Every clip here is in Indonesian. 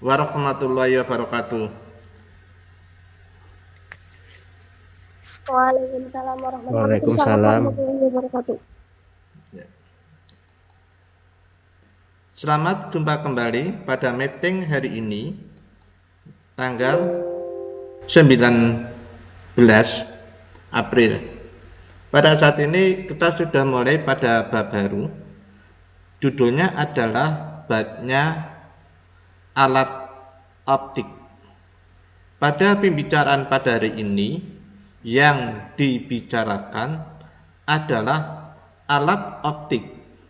warahmatullahi wabarakatuh. Waalaikumsalam Waalaikumsalam. warahmatullahi wabarakatuh. Selamat jumpa kembali pada meeting hari ini, tanggal 19 April. Pada saat ini kita sudah mulai pada bab baru. Judulnya adalah babnya alat optik. Pada pembicaraan pada hari ini, yang dibicarakan adalah alat optik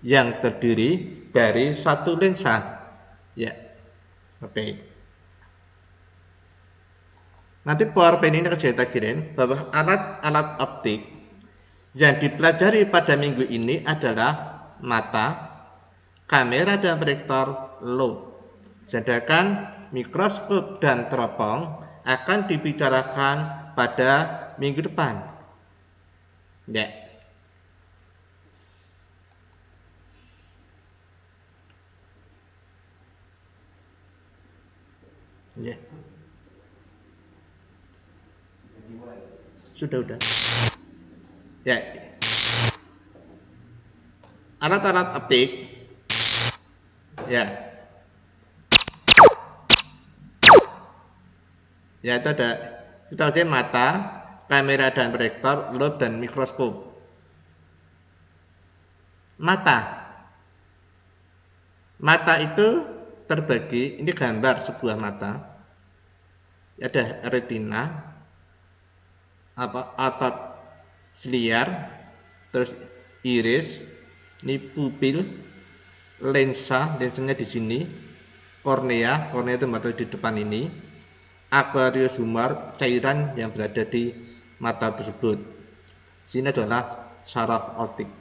yang terdiri dari satu lensa. Ya, oke. Nanti PowerPoint ini akan saya kirim bahwa alat-alat optik yang dipelajari pada minggu ini adalah mata, kamera dan proyektor loop. Sedangkan mikroskop dan teropong akan dibicarakan pada minggu depan. Ya. Ya. Sudah. Ya. Alat-alat optik. Ya. Ya, itu ada kita aja mata, kamera dan proyektor, loop dan mikroskop. Mata itu terbagi, ini gambar sebuah mata. Ada retina, otot siliar, terus iris, ini pupil, lensanya di sini, kornea itu mata di depan ini, aquarius humor, cairan yang berada di mata tersebut. Sini adalah saraf optik.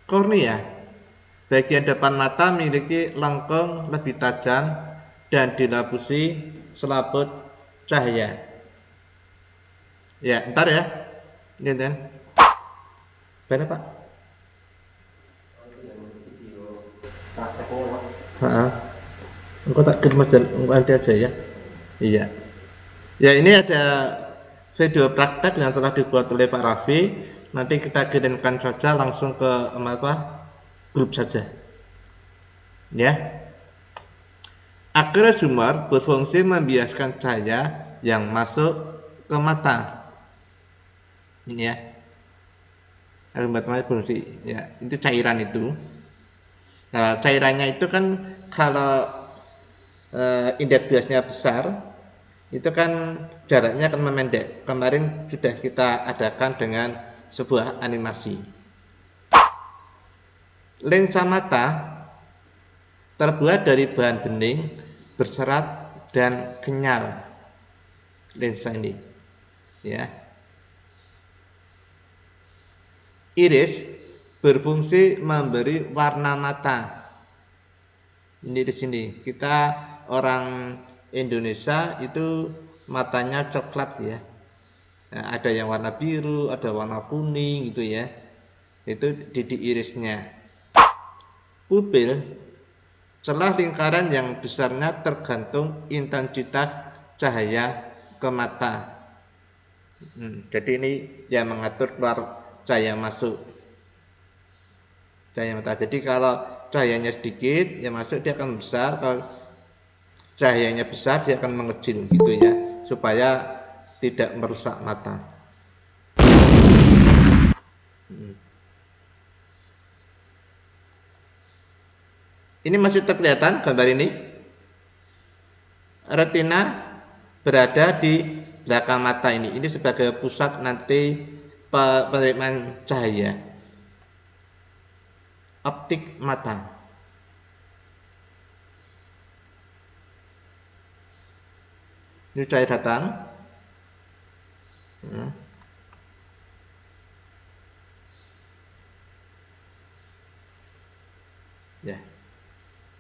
Kornea, bagian depan mata memiliki lengkung lebih tajam dan dilapisi selaput cahaya. Ya, ntar ya. Ini kan. Benar Pak? Engkau tak kirim aja, nanti aja ya. Iya. Ya, ini ada video praktek yang telah dibuat oleh Pak Raffi. Nanti kita kirimkan saja langsung ke grup saja. Ya. Aquarius humor berfungsi membiaskan cahaya yang masuk ke mata. Ini ya. Matematik berfungsi ya, itu cairan itu. Nah, cairannya itu kan kalau indeks biasnya besar, itu kan jaraknya akan memendek. Kemarin sudah kita adakan dengan sebuah animasi. Lensa mata terbuat dari bahan bening, berserat dan kenyal. Lensa ini, ya. Iris berfungsi memberi warna mata. Ini di sini kita orang Indonesia itu matanya coklat ya. Nah, ada yang warna biru, ada warna kuning gitu ya. Itu di irisnya. Pupil, celah lingkaran yang besarnya tergantung intensitas cahaya ke mata. Jadi ini yang mengatur keluar cahaya masuk cahaya mata. Jadi kalau cahayanya sedikit yang masuk dia akan besar, kalau cahayanya besar dia akan mengecil gitu ya, supaya tidak merusak mata. Ini masih terkelihatan gambar ini. Retina berada di belakang mata ini. Ini sebagai pusat nanti penerimaan cahaya. Optik mata. Ini cahaya datang. Ya.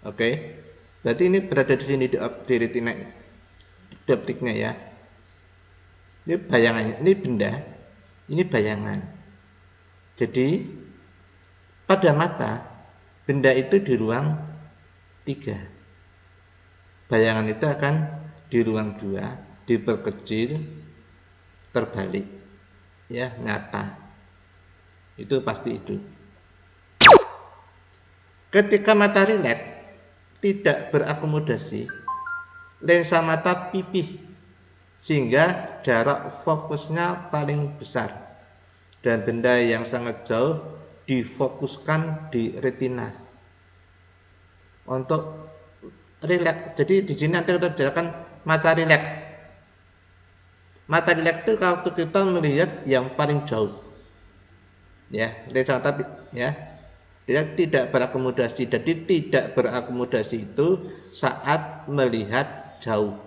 Oke. Berarti ini berada di sini di retina, di optiknya ya. Ini bayangannya, ini benda, ini bayangan. Jadi pada mata, benda itu di ruang 3. Bayangan itu akan di ruang 2 diperkecil, terbalik, ya, nyata. Itu pasti itu. Ketika mata rileks tidak berakomodasi, lensa mata pipih sehingga jarak fokusnya paling besar dan benda yang sangat jauh difokuskan di retina untuk rileks. Jadi di sini nanti kita bicarakan mata rileks. Mata rileks itu kalau kita melihat yang paling jauh, ya, lensa mata, ya, dia tidak berakomodasi. Jadi tidak berakomodasi itu saat melihat jauh.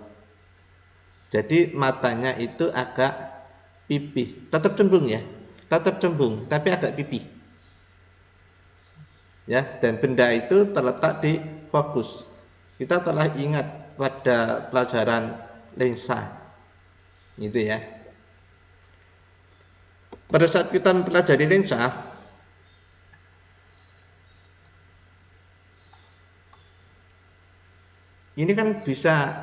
Jadi matanya itu agak pipih, tetap cembung, ya, tetap cembung, tapi agak pipih, ya. Dan benda itu terletak di fokus. Kita telah ingat pada pelajaran lensa, gitu ya. Pada saat kita mempelajari lensa, ini kan bisa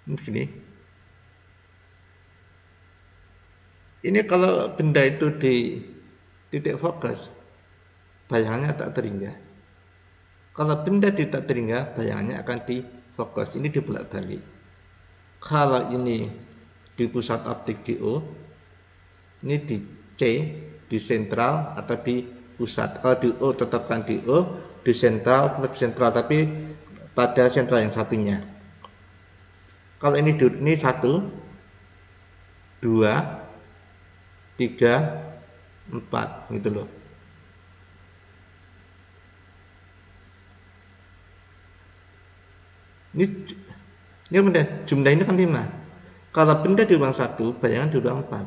begini. Ini kalau benda itu di titik fokus, bayangannya tak terhingga. Kalau benda tidak terhingga, bayangannya akan di fokus. Ini dibolak-balik. Kalau ini di pusat optik di O, ini di C, di sentral atau di pusat. Kalau di O tetapkan di O, di sentral tetap sentral, tapi pada sentral yang satunya. Kalau ini 1, 2, 3, 4, gitu loh. Ini benda, jumlah ini kan 5. Kalau benda di ruang 1, bayangan di ruang 4.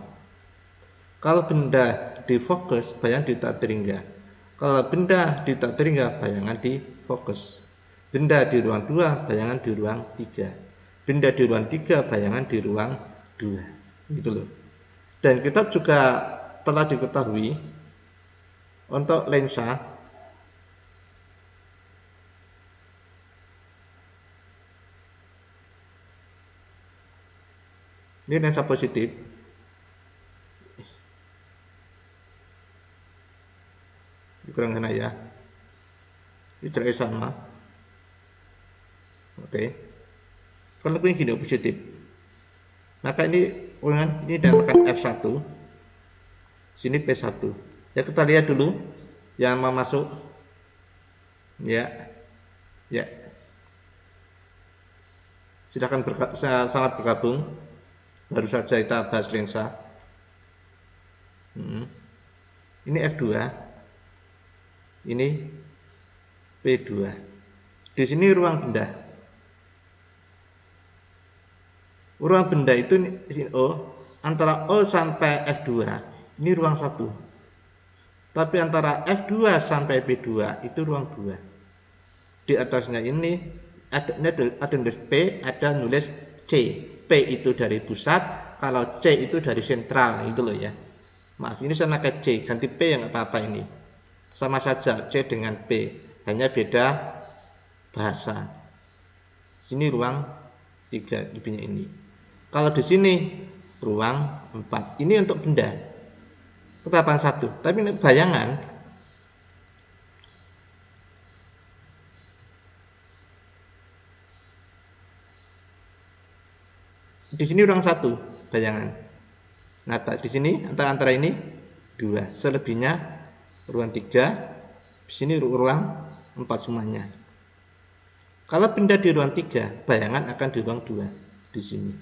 Kalau benda di fokus, bayangan di tak terhingga. Kalau benda di tak terhingga, bayangan di fokus. Benda di ruang 2, bayangan di ruang 3. Benda di ruang 3, bayangan di ruang 2. Gitu loh. Dan kita juga telah diketahui untuk lensa ini lensa positif. Kurang kena ya. Ini jaraknya sama. Oke. Kalau ini gini positif. Maka ini dinamakan F1. Sini P1. Ya, kita lihat dulu yang mau masuk. Ya. Ya. Silakan selamat bergabung. Baru saja kita bahas lensa. Ini F2. Ini P2. Di sini ruang benda. Ruang benda itu O, antara O sampai F2 ini ruang 1. Tapi antara F2 sampai P2 itu ruang 2. Di atasnya ini ada nulis P, ada nulis C. P itu dari pusat, kalau C itu dari sentral, itu loh ya. Maaf, ini saya pakai C, ganti P ya nggak apa-apa ini. Sama saja C dengan P, hanya beda bahasa. Sini ruang 3 lebihnya ini. Kalau di sini ruang 4. Ini untuk benda. Ketetapan 1. Tapi ini bayangan. Di sini ruang 1 bayangan. Nah, di sini antara ini 2. Selebihnya ruang 3. Di sini ruang 4 semuanya. Kalau benda di ruang 3, bayangan akan di ruang 2 di sini.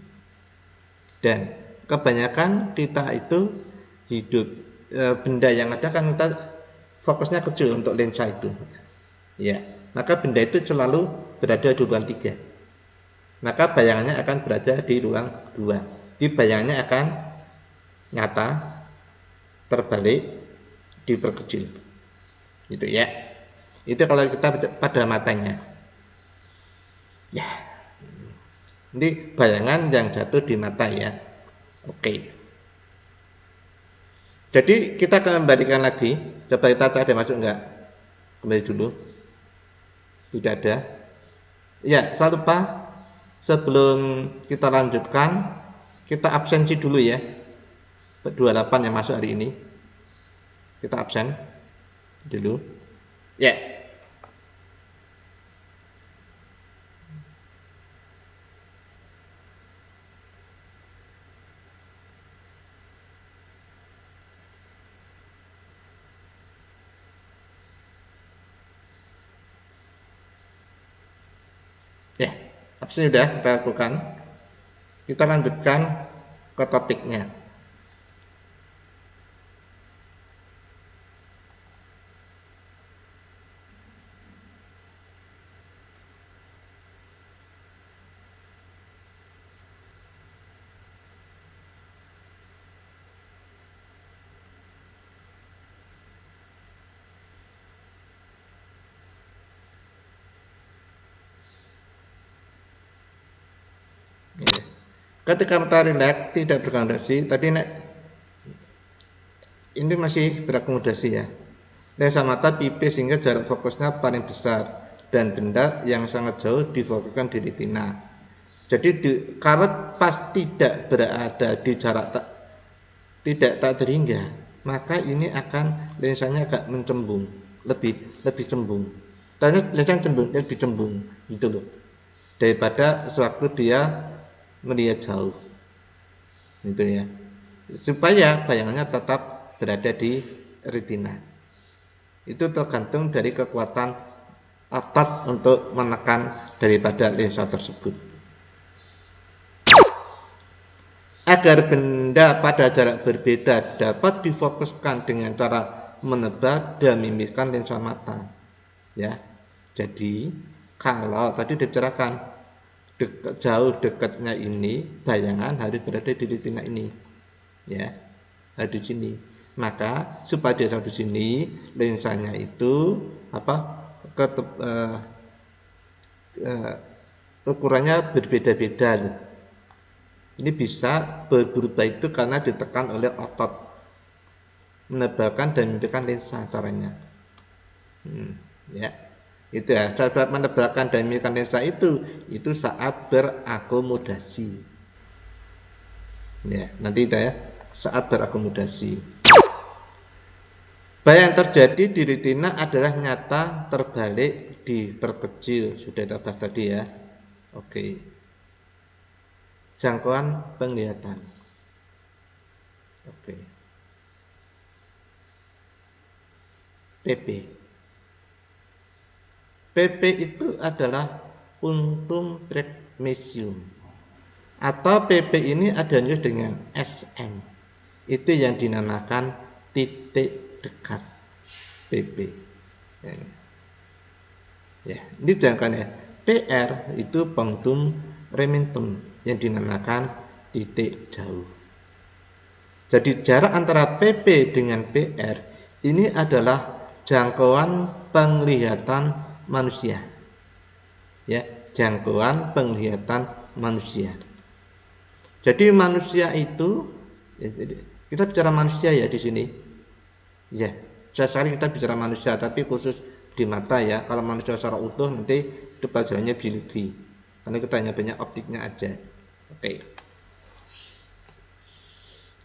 Dan kebanyakan kita itu hidup benda yang ada kan kita fokusnya kecil untuk lensa itu. Ya, maka benda itu selalu berada di ruang 3. Maka bayangannya akan berada di ruang 2. Di bayangannya akan nyata, terbalik, diperkecil. Gitu ya. Itu kalau kita pada matanya. Ya. Ini bayangan yang jatuh di mata ya. Oke. Jadi kita kembalikan lagi. Coba kita cek ada masuk enggak? Kembali dulu. Tidak ada. Ya, jangan lupa sebelum kita lanjutkan, kita absensi dulu ya. 28 yang masuk hari ini. Kita absen dulu. Ya. Ya, absen sudah kita lakukan. Kita lanjutkan ke topiknya. Ketika matahari rileks tidak bergravitasi, tadi ini masih berakomodasi ya. Lensa mata pipih sehingga jarak fokusnya paling besar dan benda yang sangat jauh difokuskan di retina. Jadi kalau pas tidak berada di jarak tidak terhingga, maka ini akan lensanya agak mencembung, lebih cembung. Dan lensanya lebih cembung gitu loh. Daripada sewaktu dia melihat jauh. Gitu ya. Supaya bayangannya tetap berada di retina. Itu tergantung dari kekuatan otot untuk menekan daripada lensa tersebut. Agar benda pada jarak berbeda dapat difokuskan dengan cara menebak dan memimpikan lensa mata. Ya. Jadi, kalau tadi dibicarakan jauh dekatnya ini, bayangan harus berada di retina ini. Ya. Harus di sini. Maka supaya dia sampai di sini, lensanya itu ukurannya berbeda-beda. Ini bisa berubah itu karena ditekan oleh otot, menebalkan dan memimpikan lensa caranya. Ya, itu ya. Cara menebalkan dan memimpikan lensa itu saat berakomodasi. Ya, nanti itu ya, saat berakomodasi. Bayang terjadi di retina adalah nyata, terbalik, diperkecil. Sudah kita bahas tadi ya. Oke. Jangkauan penglihatan. Oke. PP. PP itu adalah puntum pragmesium. Atau PP ini adanya dengan SN. Itu yang dinamakan titik dekat PP. Ya, ini jangkauannya. PR itu punctum rementum yang dinamakan titik jauh. Jadi jarak antara PP dengan PR ini adalah jangkauan penglihatan manusia. Ya, jangkauan penglihatan manusia. Jadi manusia itu, kita bicara manusia ya di sini. Ya, sekali kita bicara manusia, tapi khusus di mata ya. Kalau manusia secara utuh nanti itu pelajarannya biologi. Karena kita hanya banyak optiknya aja. Oke.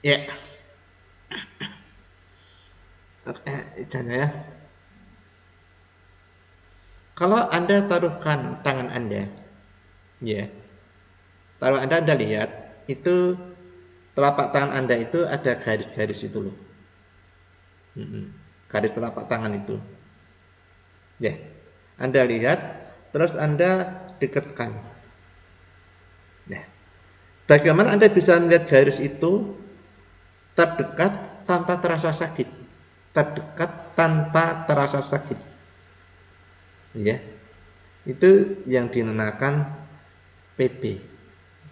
Ya. Oke, ya. Kalau Anda taruhkan tangan Anda, ya. Kalau Anda lihat, itu telapak tangan Anda itu ada garis-garis itu loh. Garis telapak tangan itu. Ya. Anda lihat terus Anda dekatkan. Nah, bagaimana Anda bisa melihat garis itu terdekat tanpa terasa sakit? Terdekat tanpa terasa sakit. Ya, itu yang dinamakan PB,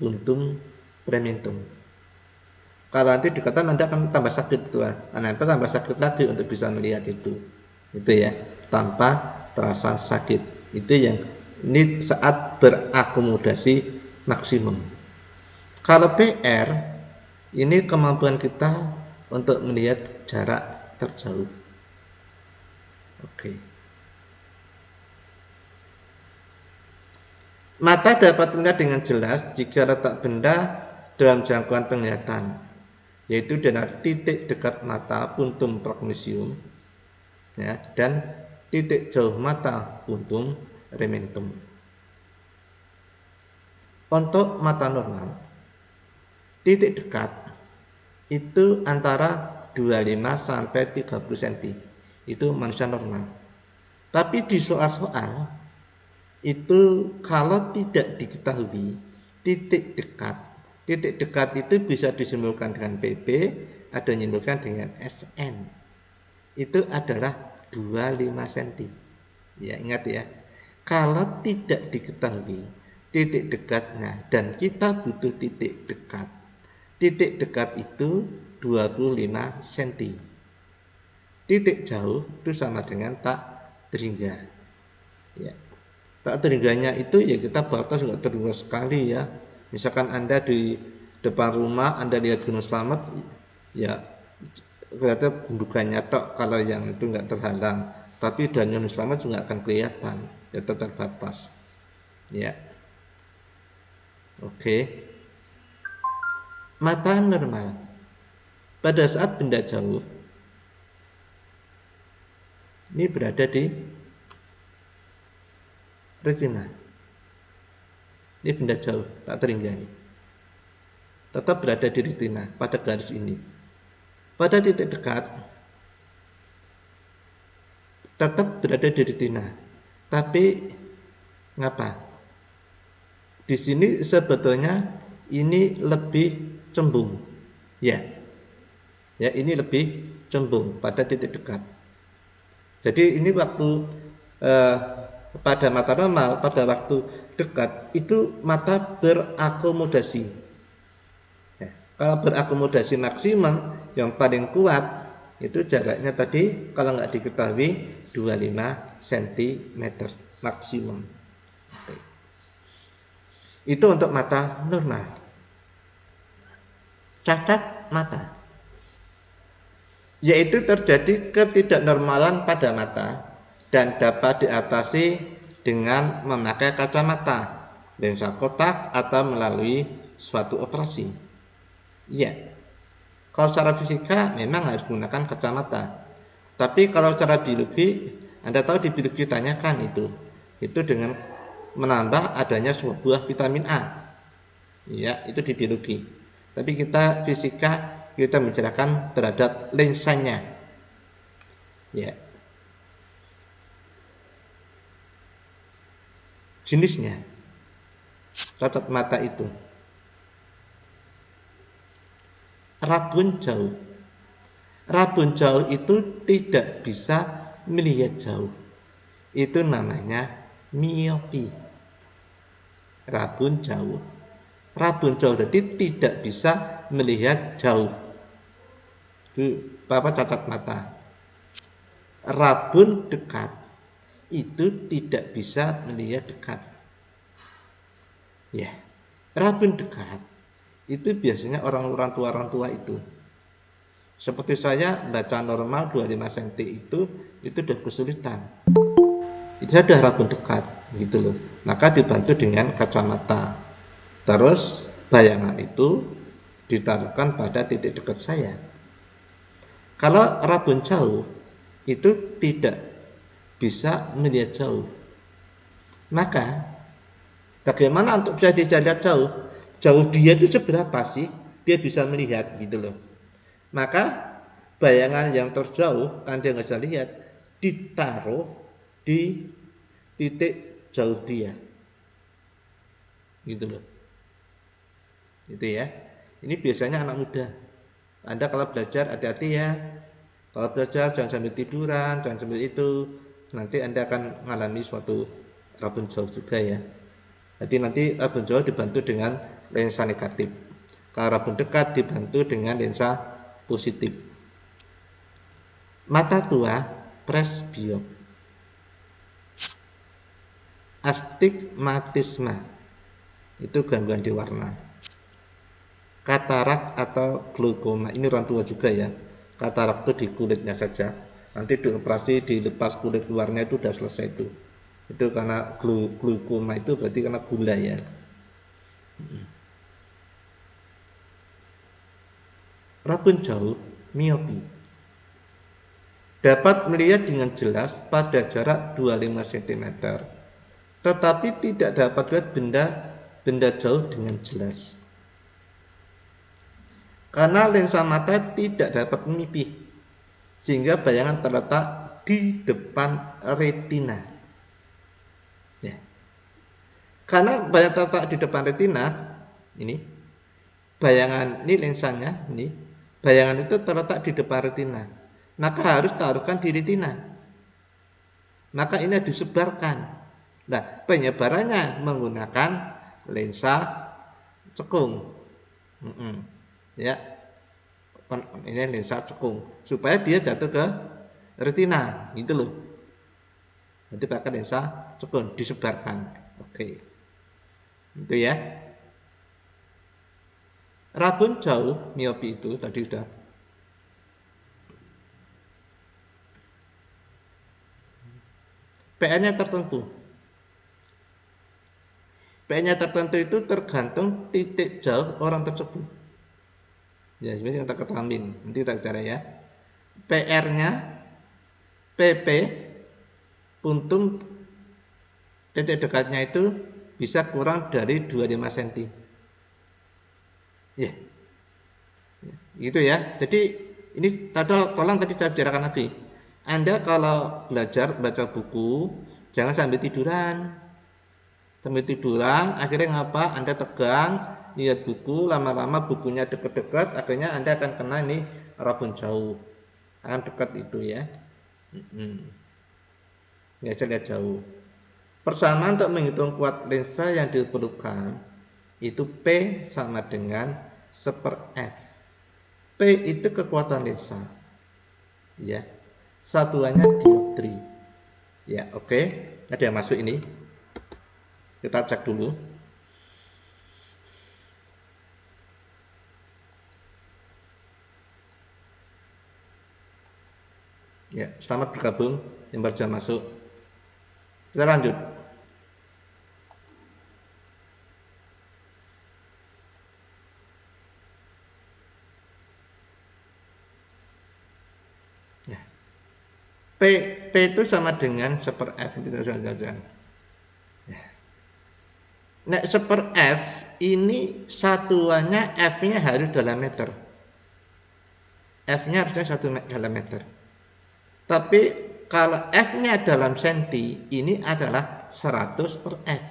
puntum prementum. Kalau nanti dekatan Anda akan tambah sakit tuh, Anda tambah sakit lagi untuk bisa melihat itu ya, tanpa terasa sakit. Itu yang ini saat berakomodasi maksimum. Kalau PR ini kemampuan kita untuk melihat jarak terjauh. Oke. Mata dapat melihat dengan jelas jika letak benda dalam jangkauan penglihatan, yaitu dengan titik dekat mata puntum prognosium, ya, dan titik jauh mata puntum rementum. Untuk mata normal, titik dekat itu antara 25 sampai 30 cm. Itu manusia normal. Tapi di soal-soal itu kalau tidak diketahui titik dekat itu bisa disimpulkan dengan PB, ada disimpulkan dengan SN. Itu adalah 25 cm. Ya, ingat ya. Kalau tidak diketahui titik dekatnya dan kita butuh titik dekat. Titik dekat itu 25 cm. Titik jauh itu sama dengan tak terhingga. Ya. Tak terhingganya itu ya kita batas nggak terhingga sekali ya. Misalkan Anda di depan rumah Anda lihat Gunung Slamet, ya kelihatan gundukannya tok kalau yang itu nggak terhalang. Tapi dan Gunung Slamet juga akan kelihatan, ya terbatas. Ya, oke. Mata normal pada saat benda jauh ini berada di retina. Ini benda jauh, tak terhingga ini. Tetap berada di retina pada garis ini. Pada titik dekat tetap berada di retina. Tapi ngapa? Di sini sebetulnya ini lebih cembung. Ya. Ya, ini lebih cembung pada titik dekat. Jadi ini waktu pada mata normal, pada waktu dekat itu mata berakomodasi. Ya, kalau berakomodasi maksimum yang paling kuat itu jaraknya tadi kalau nggak diketahui 25 cm maksimum. Oke. Itu untuk mata normal. Cacat mata, yaitu terjadi ketidaknormalan pada mata dan dapat diatasi dengan memakai kacamata, lensa kotak atau melalui suatu operasi. Ya, kalau secara fisika memang harus menggunakan kacamata. Tapi kalau secara biologi, Anda tahu di biologi ditanyakan itu dengan menambah adanya sebuah vitamin A. Ya, itu di biologi. Tapi kita fisika kita mencerahkan terhadap lensanya. Ya. Jenisnya cacat mata itu rabun jauh. Rabun jauh itu tidak bisa melihat jauh. Itu namanya miopi. Rabun jauh. Rabun jauh jadi tidak bisa melihat jauh. Itu apa cacat mata. Rabun dekat itu tidak bisa melihat dekat. Ya, rabun dekat itu biasanya orang tua itu. Seperti saya baca normal 25 cm itu sudah kesulitan. Itu sudah rabun dekat gitu loh. Maka dibantu dengan kacamata. Terus bayangan itu ditaruhkan pada titik dekat saya. Kalau rabun jauh itu tidak bisa melihat jauh. Maka bagaimana untuk bisa dilihat jauh? Jauh dia itu seberapa sih dia bisa melihat gitu loh. Maka bayangan yang terjauh kan dia nggak bisa lihat, ditaruh di titik jauh dia. Gitu loh. Itu ya. Ini biasanya anak muda. Anda kalau belajar hati-hati ya. Kalau belajar jangan sambil tiduran, jangan sambil itu. Nanti Anda akan mengalami suatu rabun jauh juga ya. Jadi nanti rabun jauh dibantu dengan lensa negatif. Kalau rabun dekat dibantu dengan lensa positif. Mata tua, presbiop. Astigmatisme itu gangguan di warna. Katarak atau glaukoma ini orang tua juga ya. Katarak itu di kulitnya saja. Nanti dioperasi dilepas kulit luarnya itu udah selesai itu. Itu karena glaukoma itu berarti karena gula ya. Rabun jauh, miopi. Dapat melihat dengan jelas pada jarak 25 cm. Tetapi tidak dapat lihat benda jauh dengan jelas. Karena lensa mata tidak dapat memipih, sehingga bayangan terletak di depan retina. Ya. Karena bayangan terletak di depan retina, ini bayangan ini lensanya, ini bayangan itu terletak di depan retina, maka harus taruhkan di retina. Maka ini disebarkan. Nah, penyebarannya menggunakan lensa cekung. Ya, ini lensa cekung supaya dia jatuh ke retina, gitu loh. Nanti pakai lensa cekung disebarkan. Oke, itu ya. Rabun jauh miopi itu tadi sudah. PR-nya tertentu. PR-nya tertentu itu tergantung titik jauh orang tersebut. Ya, sebenarnya kita ketahuin. Nanti kita bicara ya. PR-nya PP puntung titik dekatnya itu bisa kurang dari 25 cm. Ya. Gitu ya. Jadi ini tolong tadi saya bicarakan lagi. Anda kalau belajar baca buku jangan sambil tiduran. Sambil tiduran akhirnya ngapa? Anda tegang lihat buku, lama-lama bukunya dekat-dekat, akhirnya Anda akan kena ini rabun jauh. Akan dekat itu ya. Nggak bisa lihat jauh. Persamaan untuk menghitung kuat lensa yang diperlukan itu P sama dengan 1/F. P itu kekuatan lensa. Ya. Satuannya dioptri. Ya, oke. Ada yang masuk ini. Kita cek dulu. Ya, selamat bergabung yang baru masuk. Kita lanjut. Ya. P itu sama dengan 1/F itu saja. Ya. Nah, 1/F ini satuannya F-nya harus dalam meter. F-nya harusnya 1 dalam meter. Tapi kalau F-nya dalam senti, ini adalah 100/F.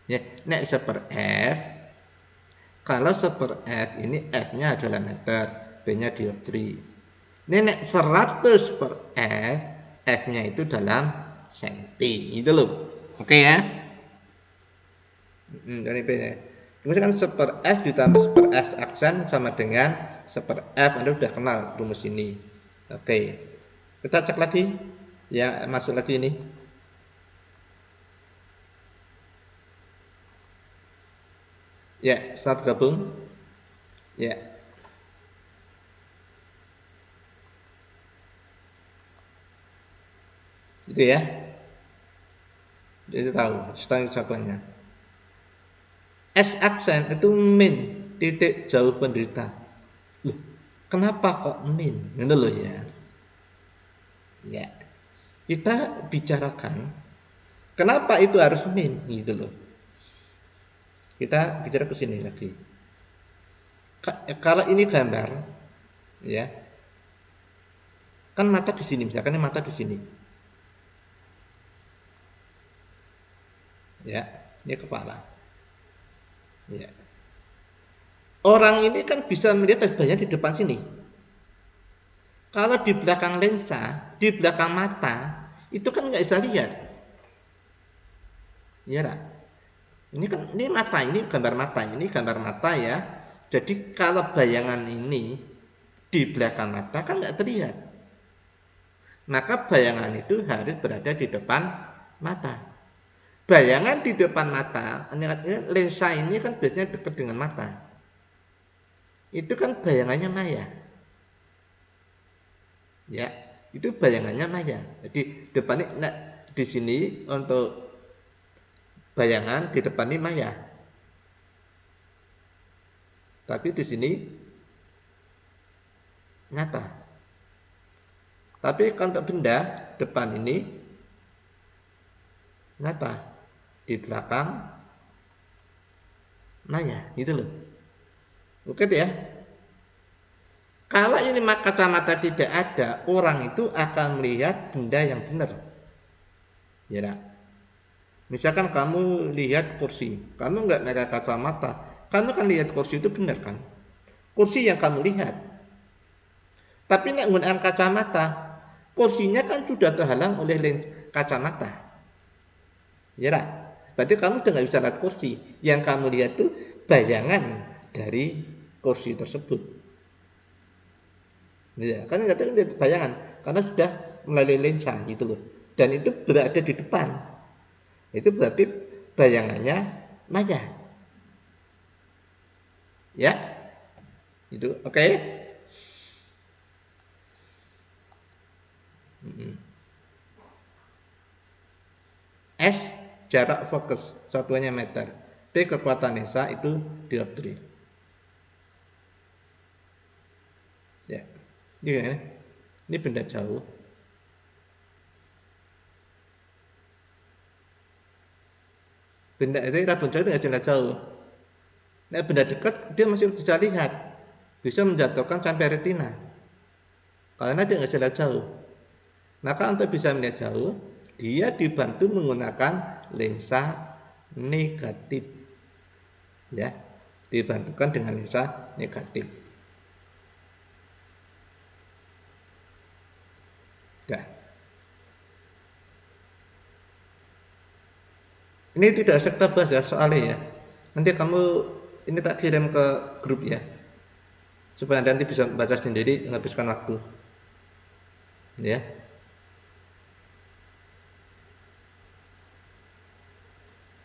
Ya, nek 1/F, kalau 1/F ini F-nya adalah meter, B-nya dioptri. Ini nek 100/F, F-nya itu dalam senti, itu loh. Oke ya? Dari B ya. Kemudian kan 1/F ditambah 1/F aksen sama dengan 1/F. Anda sudah kenal rumus ini. Oke. Kita cek lagi. Ya, masuk lagi ini. Ya, saat gabung. Ya. Itu ya. Jadi tahu satuannya. S aksen itu min, titik jauh penderita. Loh, kenapa kok min? Gitu loh ya. Ya. Kita bicarakan kenapa itu harus min gitu loh. Kita bicara ke sini lagi. Kalau ini gambar ya. Kan mata di sini, misalkan ini mata di sini. Ya, ini kepala. Ya. Orang ini kan bisa melihat bayangan di depan sini. Kalau di belakang lensa, di belakang mata, itu kan nggak bisa lihat. Ya, lah. Ini kan ini mata, ini gambar mata, ini gambar mata ya. Jadi kalau bayangan ini di belakang mata kan nggak terlihat. Maka bayangan itu harus berada di depan mata. Bayangan di depan mata, lensa ini kan biasanya dekat dengan mata. Itu kan bayangannya maya. Ya, itu bayangannya maya. Jadi depan ini, nah, di sini untuk bayangan di depan ini maya. Tapi di sini nyata. Tapi kalau benda depan ini nyata, di belakang maya, gitu loh. Oke ya. Kalau ini kacamata tidak ada, orang itu akan melihat benda yang benar. Ya, nah. Misalkan kamu lihat kursi, kamu nggak pakai kacamata, kamu kan lihat kursi itu benar kan? Kursi yang kamu lihat. Tapi nek menggunakan kacamata, kursinya kan sudah terhalang oleh kacamata. Ya, nah. Berarti kamu sudah nggak bisa lihat kursi. Yang kamu lihat itu bayangan dari kursi tersebut. Ya, kan nggak ada lihat bayangan karena sudah melalui lensa gitu loh. Dan itu berada di depan. Itu berarti bayangannya maya. Ya, itu oke. Okay? S jarak fokus satuannya meter. P kekuatan lensa itu dioptri. Ya, ini benda jauh. Benda itu rabun jauh itu nggak jelas jauh. Nah, benda dekat dia masih bisa lihat, bisa menjatuhkan sampai retina, karena dia nggak jelas jauh. Maka untuk bisa melihat jauh, dia dibantu menggunakan lensa negatif. Ya, dibantukan dengan lensa negatif. Nah, ini tidak serta bahas ya soalnya ya. Nanti kamu ini tak kirim ke grup ya, supaya nanti bisa baca sendiri, menghabiskan waktu. Ya.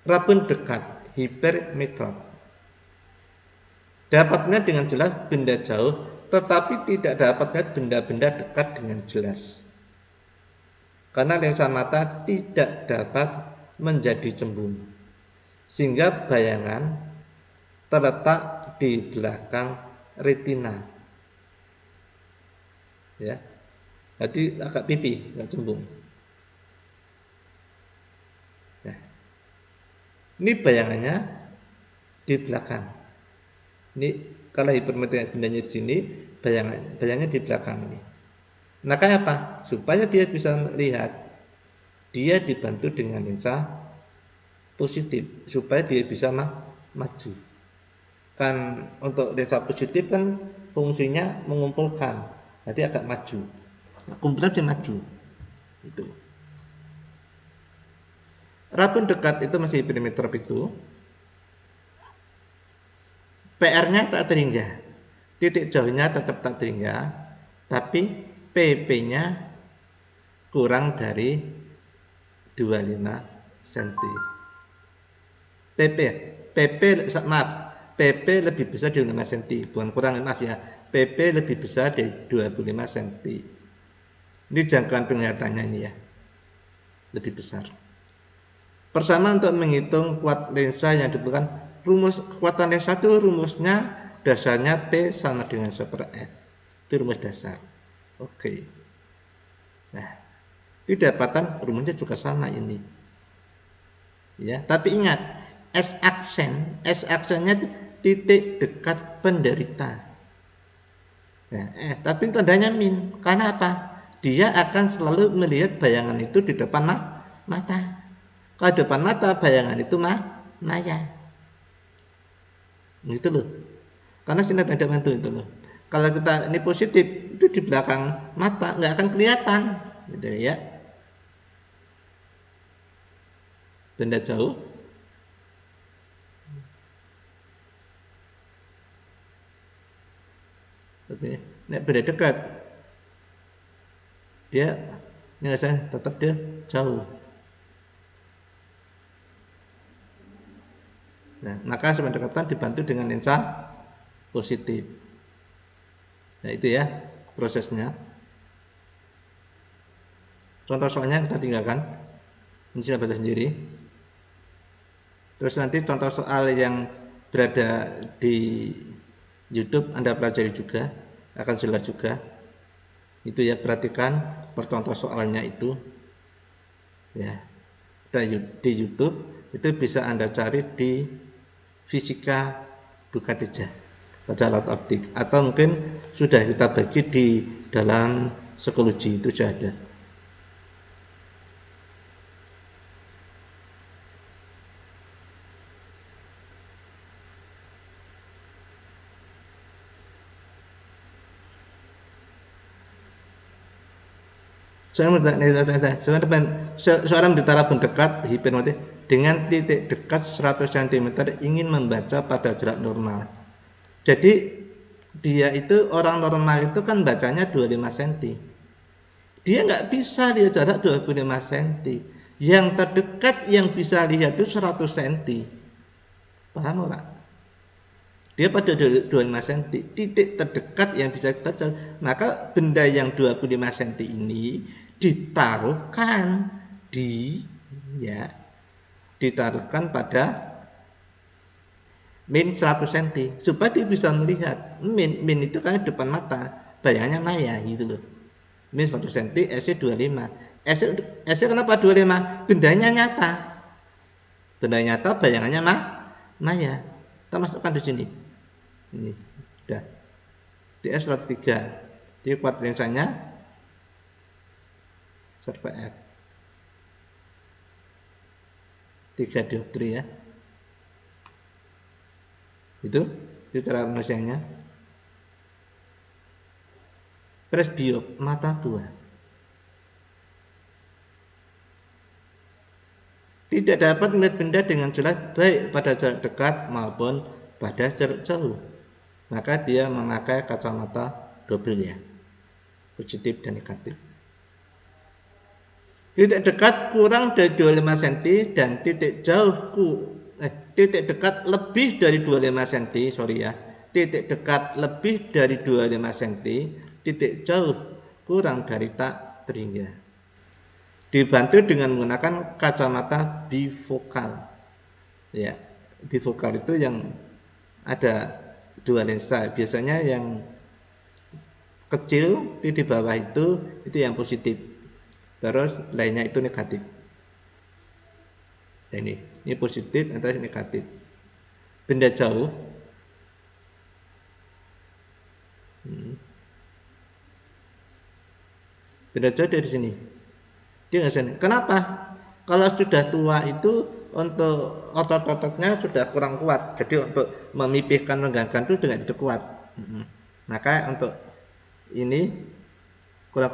Rabun dekat, hipermetrop. Dapatnya dengan jelas benda jauh, tetapi tidak dapat melihat benda-benda dekat dengan jelas. Karena lensa mata tidak dapat menjadi cembung, sehingga bayangan terletak di belakang retina. Ya, jadi agak pipi, nggak cembung. Nah, ini bayangannya di belakang. Ini kalau hipermetropia bendanya di sini, bayangannya di belakang ini. Maka apa? Supaya dia bisa melihat, dia dibantu dengan lensa positif supaya dia bisa maju. Kan untuk lensa positif kan fungsinya mengumpulkan, jadi agak maju. Nah, kumpulan dia maju. Itu. Rabun dekat itu masih hipermetrop itu. PR-nya tak terhingga. Titik jauhnya tetap tak terhingga, tapi PP-nya kurang dari 25 cm. PP lebih besar dari 5 cm, bukan kurang, maaf ya. PP lebih besar dari 25 cm. Ini jangkauan penglihatannya ini ya, lebih besar. Persamaan untuk menghitung kuat lensa yang diperlukan, rumus kekuatan lensa itu rumusnya dasarnya P sama dengan 1/F. Itu rumus dasar. Oke. Nah, di dapatan rumusnya juga sama ini. Ya, tapi ingat, S aksennya titik dekat penderita. Nah, tapi tandanya min. Karena apa? Dia akan selalu melihat bayangan itu di depan mata. Kalau depan mata bayangan itu maya. Gitu loh. Karena sinar tidak menentu itu loh. Kalau kita ini positif, itu di belakang mata nggak akan kelihatan, gitu ya. Benda jauh. Tapi benda dekat, dia nyelesai tetap dia jauh. Nah, maka pendekatan dibantu dengan lensa positif. Nah, itu ya prosesnya. Contoh soalnya kita tinggalkan. Ini sudah baca sendiri. Terus nanti contoh soal yang berada di YouTube Anda pelajari juga, akan jelas juga. Itu ya, perhatikan percontoh soalnya itu. Ya, di YouTube itu bisa Anda cari di Fisika Bukatija pada alat optik, atau mungkin sudah kita bagi di dalam psikologi, itu sudah ada. Seorang ditara mendekat hipnotis dengan titik dekat 100 cm ingin membaca pada jarak normal. Jadi dia itu orang normal itu kan bacanya 25 cm. Dia nggak bisa lihat jarak 25 cm. Yang terdekat yang bisa lihat itu 100 cm. Paham nggak? Dia pada 25 cm, titik terdekat yang bisa kita cari. Maka benda yang 25 cm ini ditaruhkan ditaruhkan pada min 100 cm supaya dia bisa melihat. Min itu kan depan mata, bayangannya maya gitu loh. Min 100 cm, S 25. S kenapa 25? Bendanya nyata. Benda nyata, bayangannya maya. Kita masukkan di sini. Ini sudah. DS 103. Jadi kuat lensanya 1/r 3 dioptri ya. Itu cara penyelesaiannya. Presbiop, mata tua. Tidak dapat melihat benda dengan jelas baik pada jarak dekat maupun pada jarak jauh. Maka dia memakai kacamata double ya. Positif dan negatif. Titik dekat kurang dari 25 cm dan titik dekat lebih dari 25 cm, sorry ya. Titik dekat lebih dari 25 cm, titik jauh kurang dari tak terhingga. Dibantu dengan menggunakan kacamata bifokal. Ya, bifokal itu yang ada dua lensa. Biasanya yang kecil di bawah itu yang positif. Terus lainnya itu negatif. Ini positif atau negatif. Benda jauh. Benda jauh dari sini. Dia nggak sini. Kenapa? Kalau sudah tua itu untuk otot-ototnya sudah kurang kuat. Jadi untuk memipihkan menggangkan itu dengan itu kuat. Maka untuk ini kurang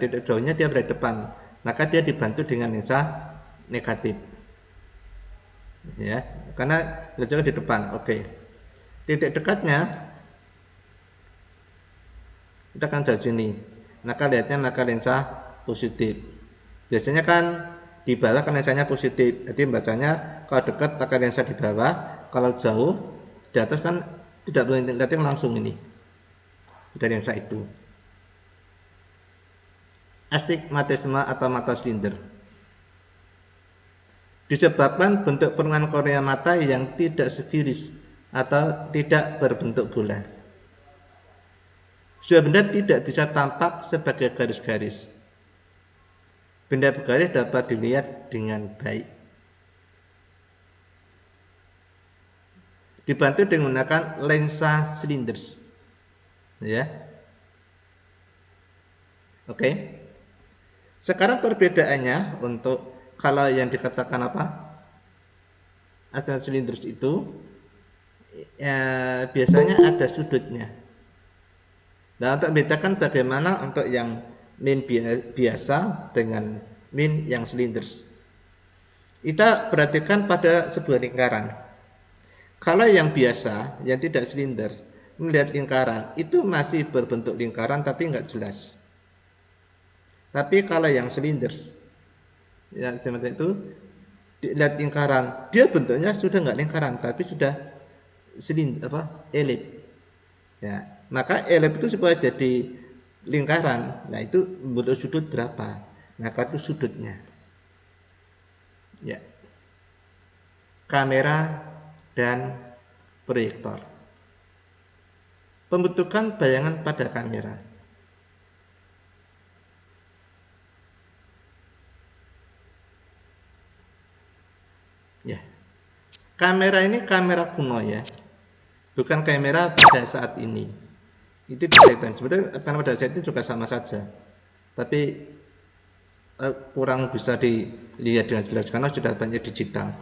titik jauhnya dia berada depan, maka dia dibantu dengan lensa negatif ya, karena lensa di depan. Oke. Titik dekatnya kita akan jauh sini, maka lihatnya lensa positif. Biasanya kan di bawah kan lensanya positif, jadi bacanya kalau dekat pakai lensa di bawah, kalau jauh di atas kan tidak boleh lihatnya langsung ini dari lensa itu. Astigmatisme atau mata silinder disebabkan bentuk permukaan kornea mata yang tidak sfiris atau tidak berbentuk bola. Sebuah benda tidak bisa tampak sebagai garis-garis. Benda bergaris dapat dilihat dengan baik. Dibantu dengan menggunakan lensa silinder. Ya. Oke. Sekarang perbedaannya untuk kalau yang dikatakan apa? Asymptote cylinders itu biasanya ada sudutnya. Nah, untuk membedakan bagaimana untuk yang min biasa dengan min yang cylinders. Kita perhatikan pada sebuah lingkaran. Kalau yang biasa, yang tidak cylinders, melihat lingkaran, itu masih berbentuk lingkaran tapi nggak jelas. Tapi kalau yang cylinders, ya seperti itu, dilihat lingkaran, dia bentuknya sudah nggak lingkaran, tapi sudah silinder, elip. Ya, maka elip itu supaya jadi lingkaran, nah itu bentuk sudut berapa? Maka itu sudutnya. Ya, kamera dan proyektor. Pembentukan bayangan pada kamera. Ya, kamera ini kamera kuno ya, bukan kamera pada saat ini. Itu bisa sebetulnya pada saat ini juga sama saja, tapi kurang bisa dilihat dengan jelas karena sudah banyak digital.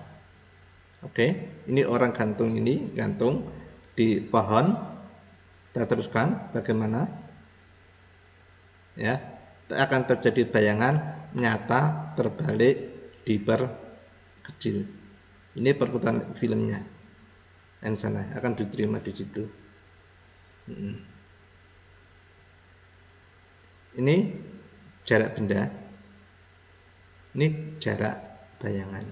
Oke, ini orang gantung di pohon. Kita teruskan bagaimana ya, akan terjadi bayangan nyata terbalik diperkecil. Ini perputaran filmnya, dan sana akan diterima di situ. Ini jarak benda, ini jarak bayangan.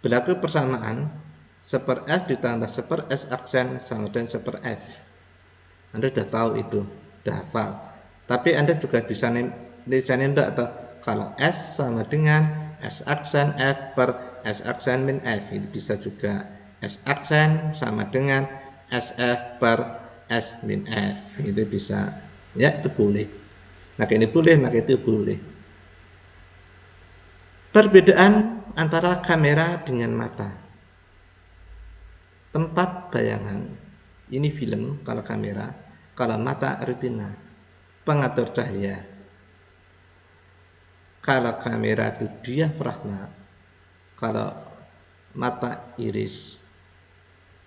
Berlaku persamaan seper S ditambah seper S aksen sama dengan seper F. Anda sudah tahu itu, sudah hafal. Tapi Anda juga bisa nembak atau kalau S sama dengan S aksen F per S aksen min F, itu bisa juga. S aksen sama dengan SF per S min F, itu bisa. Ya, itu boleh. Maka ini boleh, maka itu boleh. Perbedaan antara kamera dengan mata. Tempat bayangan, ini film kalau kamera, kalau mata retina, pengatur cahaya. Kalau kamera itu diafragma, kalau mata iris.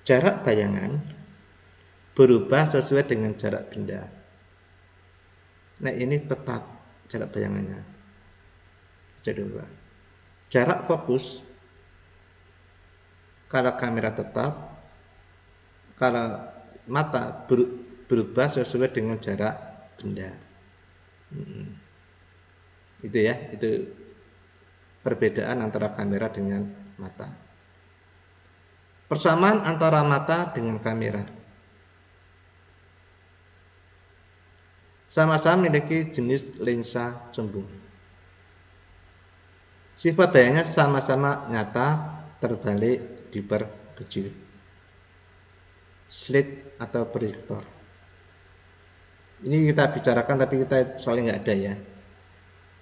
Jarak bayangan berubah sesuai dengan jarak benda. Nah, ini tetap jarak bayangannya. Jadi berubah. Jarak fokus, kalau kamera tetap, kalau mata berubah sesuai dengan jarak benda. Itu ya, itu perbedaan antara kamera dengan mata. Persamaan antara mata dengan kamera. Sama-sama memiliki jenis lensa cembung. Sifat dayanya sama-sama nyata, terbalik, diperkecil. Slit atau proyektor. Ini kita bicarakan tapi kita soalnya nggak ada ya.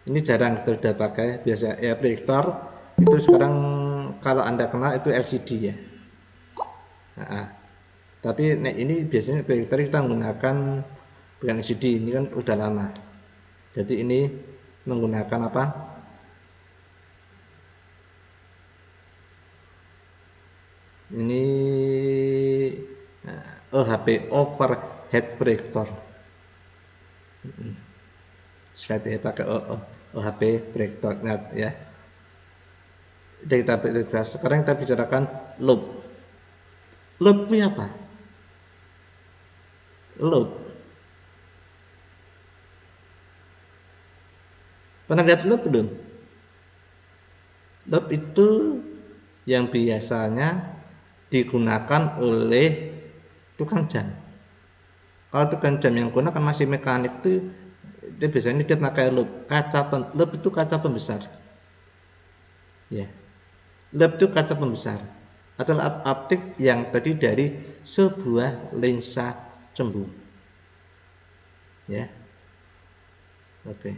Ini jarang kita sudah pakai. Biasa ya, proyektor itu sekarang kalau Anda kenal itu LCD ya. Nah, tapi ini biasanya proyektor kita menggunakan bukan LCD, ini kan udah lama. Jadi ini menggunakan apa? Ini OHP, overhead proyektor. Slide pakai OHP proyektor ya. Sekarang kita bicarakan loop. Loop itu apa? Loop. Pernah lihat loop belum? Loop itu yang biasanya digunakan oleh tukang jam. Kalau tukang jam yang gunakan masih mekanik itu biasanya dia pakai loop. Loop itu kaca pembesar. Ya. Loop itu kaca pembesar adalah optik yang terdiri dari sebuah lensa cembung. Ya. Oke.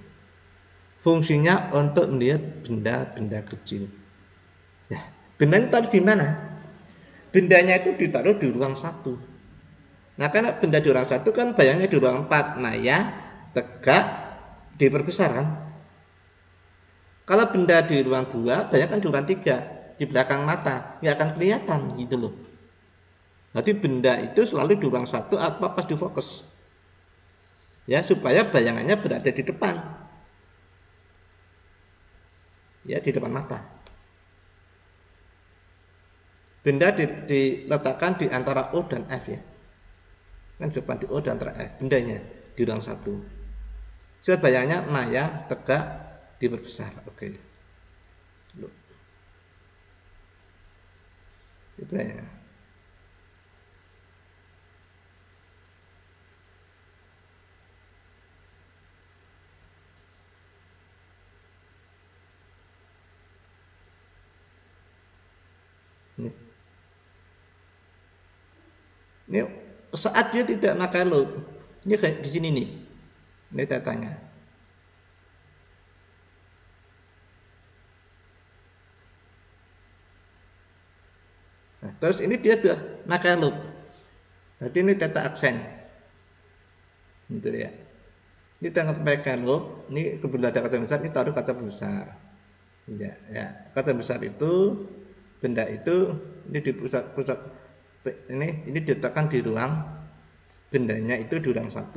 Fungsinya untuk melihat benda-benda kecil. Ya, bendanya taruh di mana? Bendanya itu ditaruh di ruang 1. Nah, karena benda di ruang 1 kan bayangnya di ruang 4. Nah, ya tegak diperbesar kan? Kalau benda di ruang 2, bayangkan di ruang 3, di belakang mata, nggak akan kelihatan gitu loh. Berarti benda itu selalu di ruang 1 atau pas di fokus. Ya, supaya bayangannya berada di depan. Ya, di depan mata. Benda diletakkan di antara O dan F ya. Kan di depan di O dan antara F, bendanya di ruang 1. Sifat bayangannya maya, tegak, diperbesar. Oke. Loh. Itu ya. Ini saat dia tidak pakai loop, ini kayak di sini nih. Ini datanya. Nah, terus ini dia sudah pakai loop. Jadi ini teta aksen. Gitu ya. Ini tengah pakai loop, ini kebetulan ada kata besar, ini taruh kata besar. Ya, ya. Kata besar itu benda itu ini di pusat ini diletakkan di ruang, bendanya itu di ruang 1,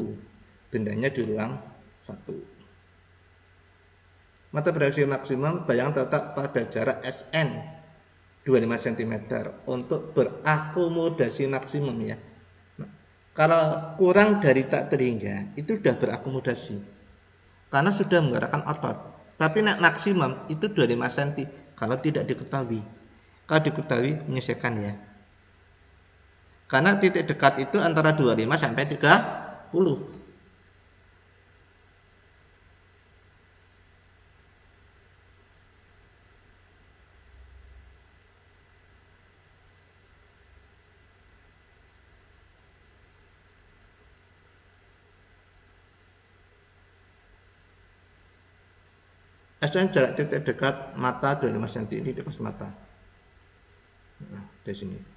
bendanya di ruang 1. Mata beraksi maksimum bayangkan tetap pada jarak SN 25 cm untuk berakomodasi maksimum ya. Nah, kalau kurang dari tak terhingga itu sudah berakomodasi karena sudah menggerakkan otot. Tapi maksimum itu 25 cm kalau tidak diketahui. Kalau diketahui menyesuaikan ya. Karena titik dekat itu antara 25 sampai 30. SN jarak titik dekat mata 25 cm ini di atas mata. Nah, di sini.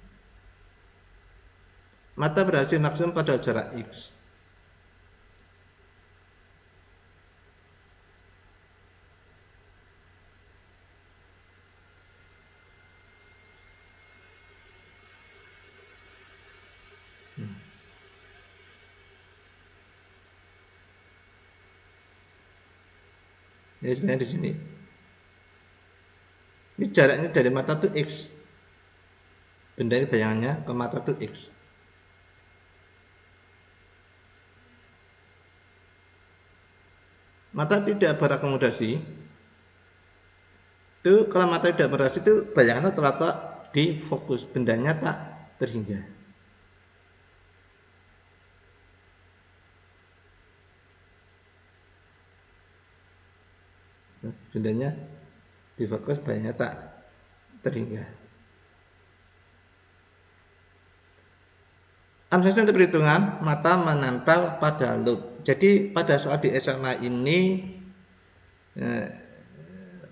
Mata berhasil maksimum pada jarak X. Ini sebenarnya di sini. Ini jaraknya dari mata itu X. Benda ini bayangannya ke mata itu X. Mata tidak berakomodasi. Itu kalau mata tidak berakomodasi itu bayangannya terletak di fokus, bendanya tak terhingga. Bendanya di fokus, bayangannya tak terhingga. Absensi untuk perhitungan mata menempel pada loop. Jadi pada saat di SMA ini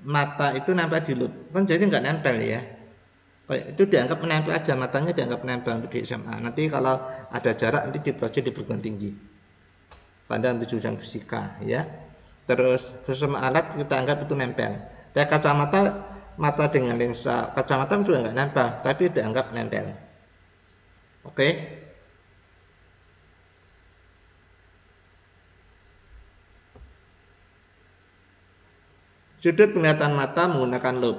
mata itu nempel di loop. Kan jadi nggak nempel ya. Itu dianggap menempel aja, matanya dianggap menempel untuk di SMA. Nanti kalau ada jarak nanti dipelajari di perguruan tinggi. Pada jurusan fisika ya. Terus semua alat kita anggap itu nempel. Kayak kacamata, mata dengan lensa kacamata juga nggak nempel, tapi dianggap nempel. Oke. Sudut penglihatan mata menggunakan loop.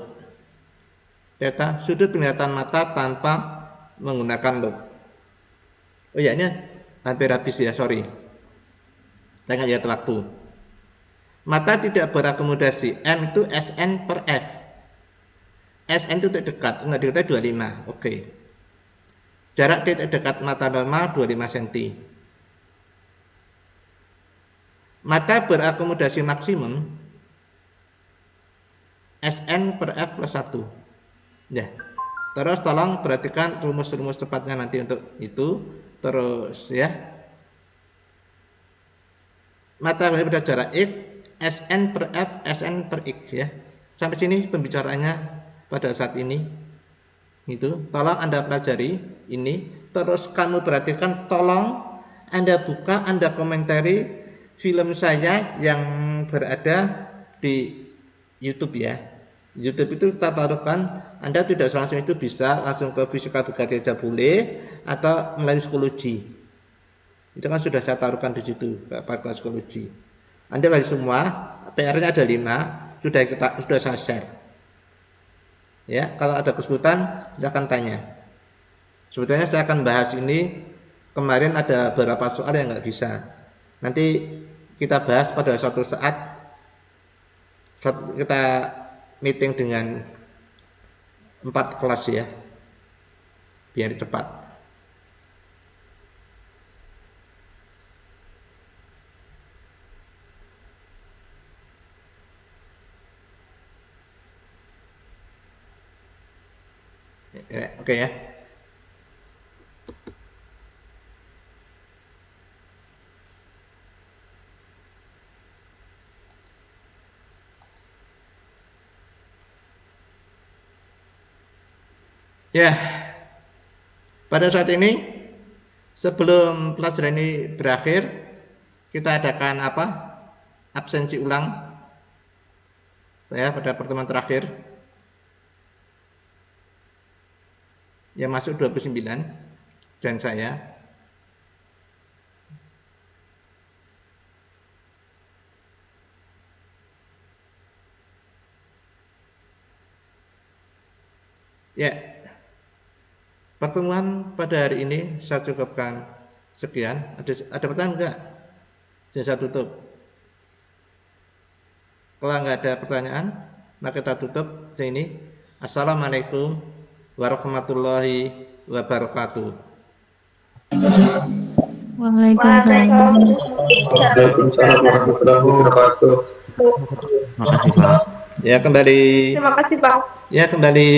Theta, sudut penglihatan mata tanpa menggunakan loop. Oh ya, ini hampir habis ya, sorry. Saya nggak lihat waktu. Mata tidak berakomodasi. M itu SN per F. SN itu titik dekat, nggak dekat 25. Oke. Jarak titik dekat mata normal 25 cm. Mata berakomodasi maksimum SN per F plus 1 ya. Terus tolong perhatikan rumus-rumus cepatnya nanti untuk itu. Terus ya, mata pada jarak X SN per F SN per X ya. Sampai sini pembicaraannya pada saat ini itu. Tolong Anda pelajari ini. Terus kamu perhatikan, tolong Anda buka, Anda komentari film saya yang berada di YouTube ya. YouTube itu kita taruhkan, Anda tidak langsung itu bisa langsung ke Fisika Bugatti aja boleh, atau melalui psikologi. Itu kan sudah saya taruhkan di situ, Fakultas Psikologi. Anda balik semua, PR-nya ada 5, sudah saya share. Ya, kalau ada kesulitan silakan tanya. Sebetulnya saya akan bahas ini, kemarin ada beberapa soal yang nggak bisa. Nanti kita bahas pada suatu saat kita meeting dengan 4 kelas ya, biar cepat. Oke ya. Ya, pada saat ini sebelum pelajaran ini berakhir, kita adakan apa? Absensi ulang ya pada pertemuan terakhir. Yang masuk 29 dan saya. Ya, pertemuan pada hari ini saya cukupkan sekian. Ada pertanyaan enggak? Saya tutup. Kalau enggak ada pertanyaan, maka kita tutup sini. Assalamualaikum warahmatullahi wabarakatuh. Waalaikumsalam. Waalaikumsalam warahmatullahi wabarakatuh. Makasih Pak. Ya kembali. Terima kasih Pak. Ya kembali.